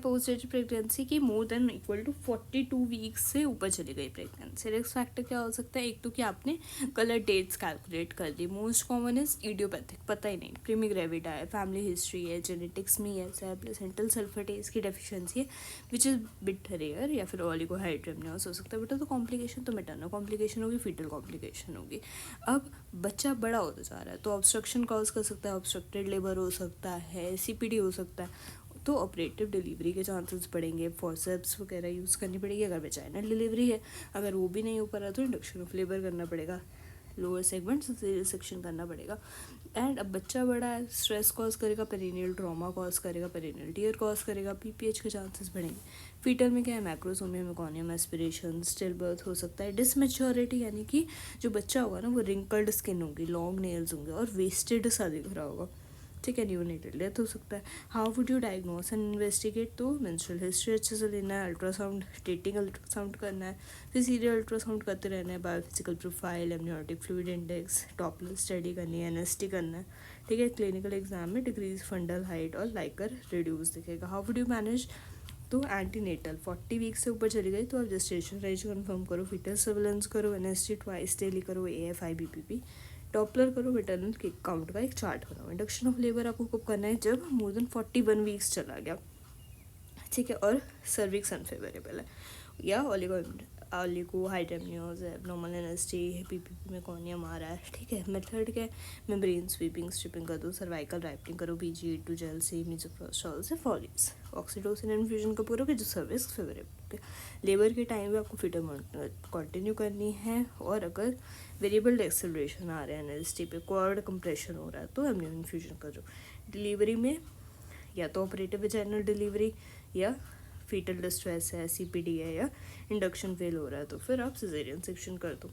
Post date pregnancy की more than equal to 42 weeks से ऊपर चली गई प्रेगनेंसी। रिस्क फैक्टर क्या हो सकता है? एक तो कि आपने गलत डेट्स कैलकुलेट कर दी। मोस्ट कॉमन इज इडियोपैथिक, पता ही नहीं, प्रीमी ग्रेविटा है, फैमिली हिस्ट्री है, जेनेटिक्स में ऐसा है, प्लेसेंटल सल्फेटेज की डेफिशिएंसी है विच इज़ बिट रेयर, या फिर ओलिगोहाइड्रोमनियोस हो सकता है। बेटा तो कॉम्प्लिकेशन तो मेटर्नल कॉम्प्लिकेशन होगी, फीटल कॉम्प्लिकेशन होगी। अब बच्चा बड़ा होता जा रहा है तो ऑब्स्ट्रक्शन कॉज कर सकता है, ऑब्स्ट्रक्टेड लेबर हो सकता है, सीपीडी हो सकता है, तो ऑपरेटिव डिलीवरी के चांसेस बढ़ेंगे, फॉरसेप्स वगैरह यूज़ करनी पड़ेगी। अगर वेजाइनल डिलीवरी है, अगर वो भी नहीं हो पा रहा तो इंडक्शन ऑफ लेबर करना पड़ेगा, लोअर सेगमेंट सेक्शन करना पड़ेगा। एंड अब बच्चा बड़ा है, स्ट्रेस कॉज करेगा, पेरिनियल ट्रॉमा कॉज करेगा, पेरिनियल टीयर कॉज करेगा, पीपीएच के चांसेस बढ़ेंगे। फीटल में क्या है? Macrosomia, meconium, aspiration, still birth हो सकता है। डिसमेच्योरिटी यानी कि जो बच्चा होगा ना वो रिंकल्ड स्किन होगी, लॉन्ग नेल्स होंगे और वेस्टेड सा दिख रहा होगा, ठीक है। न्यूनेटल डेथ हो सकता है। How would you diagnose and investigate? तो मेंस्ट्रुअल हिस्ट्री अच्छे से लेना है, अल्ट्रासाउंड, डेटिंग अल्ट्रासाउंड करना है, फिर सीरियल अल्ट्रासाउंड करते रहना है, biophysical profile, amniotic fluid index, Doppler study करनी है, एनएसटी करना है, ठीक है। क्लिनिकल एग्जाम में डिक्रीज फंडल हाइट और लाइकर रिड्यूस दिखेगा। How would you manage? तो एंटीनेटल 40 वीक्स से ऊपर चली गई तो आप जेस्टेशन एज कंफर्म करो, फीटल सर्वेलेंस करो, एनएसटी ट्वाइस डेली करो, एएफआई बीपीपी, टॉपलर करो, वेटरनल किक काउंट का एक चार्ट बनाओ। इंडक्शन ऑफ लेबर आपको कब करना है? जब मोर देन 41 वीक्स चला गया, ठीक है, और सर्विक्स अनफेवरेबल है, या ओलिगोहाइड्रोमनियोस है, एब्नॉर्मल एनएसटी, पीपीपी में कॉर्नियम आ रहा है, ठीक है। मेथड क्या है? मेम्ब्रेन स्वीपिंग, स्ट्रिपिंग कर दो, सर्वाइकल राइपनिंग करो, पीजी टू जेल से, मिजोप्रोस्टॉल से, फॉलिस, ऑक्सीटोसिन इन्फ्यूजन का पूरा जो सर्विस फेवरेबल। लेबर के टाइम पे आपको फिटर कंटिन्यू करनी है, और अगर वेरिएबल एक्सेलरेशन आ रहे हैं एनएसटी पे, क्वाड कंप्रेशन हो रहा है तो एमनियो इन्फ्यूजन करो। डिलीवरी में या तो ऑपरेटिव वेजाइनल डिलीवरी, या फीटल डिस्ट्रेस है, सीपीडी है, या इंडक्शन फेल हो रहा है तो फिर आप सिजेरियन सेक्शन कर दो।